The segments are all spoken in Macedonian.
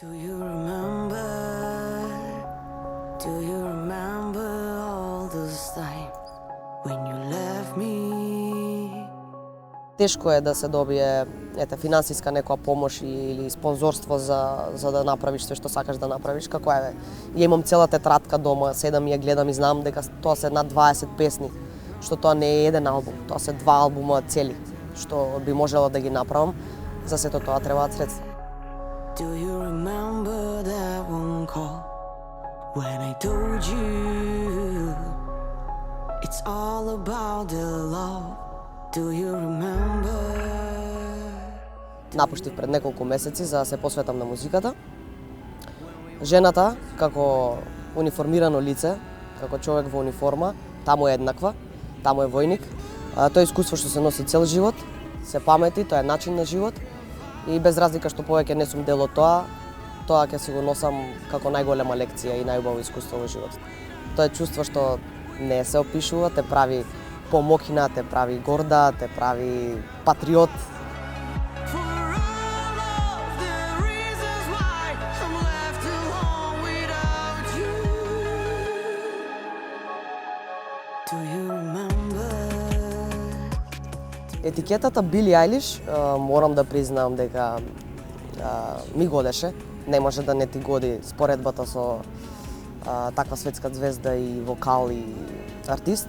Do you remember? Do you remember all this time when you left me? Тешко е да се добие финансиска некоја помош или спонзорство за да направиш све што сакаш да направиш. Како е, ја имам цела тетрадка дома, седам и ја гледам и знам дека тоа се над 20 песни, што тоа не е еден албум, тоа се 2 албума цели, што би можела да ги направам. За сето тоа требаат средства. Do you remember that one call when I told you it's all about the love? Do you remember? Напуштив пред неколку месеци за да се посветам на музиката. Жената, како униформирано лице, како човек во униформа, таму е еднаква, таму е војник. Тоа е искуство што се носи цел живот, се памети, тоа е начин на живот и без разлика што повеќе не сум дел од тоа ќе си го носам како најголема лекција и најубаво искуство во животот. Тоа е чувство што не се опишува, те прави помокина, те прави горда, те прави патриот. Етикетата Били Ајлиш, морам да признам дека ми годеше. Не може да не ти годи споредбата со таква светска звезда и вокал и артист.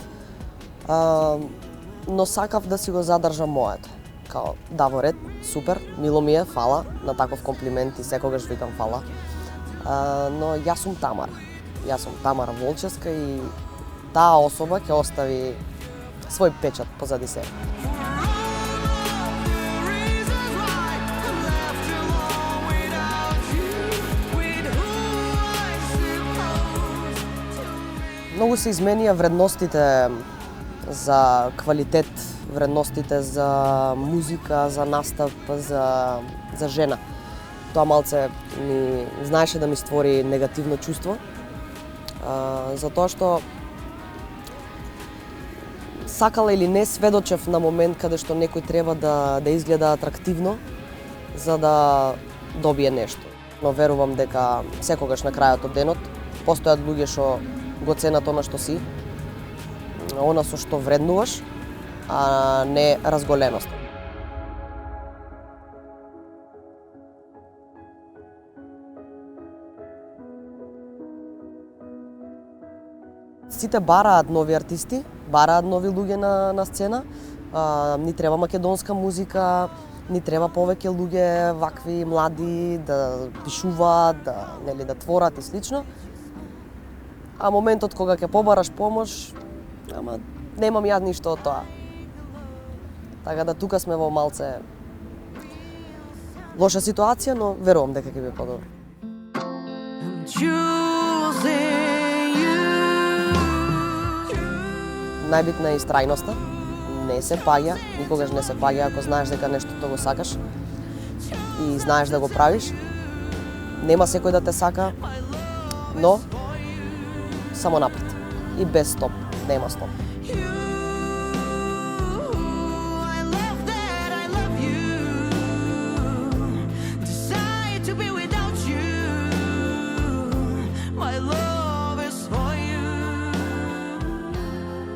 Но сакав да си го задржам моето. Као, да, во ред, супер, мило ми е, фала на таков комплимент и секогаш викам фала. Но јас сум Тамара. Јас сум Тамара Волчевска и таа особа ќе остави свој печат позади себе. Многу се изменија вредностите за квалитет, вредностите за музика, за настап, за жена. Тоа малце ми знаеше да ми створи негативно чувство, затоа што сакала или не сведочев на момент каде што некој треба да изгледа атрактивно за да добие нешто. Но верувам дека секогаш на крајот од денот постојат луѓе што го ценат она што си, она со што вреднуваш, а не разголеност. Сите бараат нови артисти, бараат нови луѓе на сцена. Ни треба македонска музика, ни треба повеќе луѓе вакви млади да пишуваат, да творат и слично. А моментот кога ќе побараш помош, ама немам ја ништо од тоа. Така да тука сме во малце лоша ситуација, но верувам дека ќе биде подобро. Најбитна е истрајноста. Не се паѓа, никогаш не се паѓа ако знаеш дека нештото го сакаш и знаеш да го правиш. Нема секој да те сака, но само напред и без стоп, нема стоп.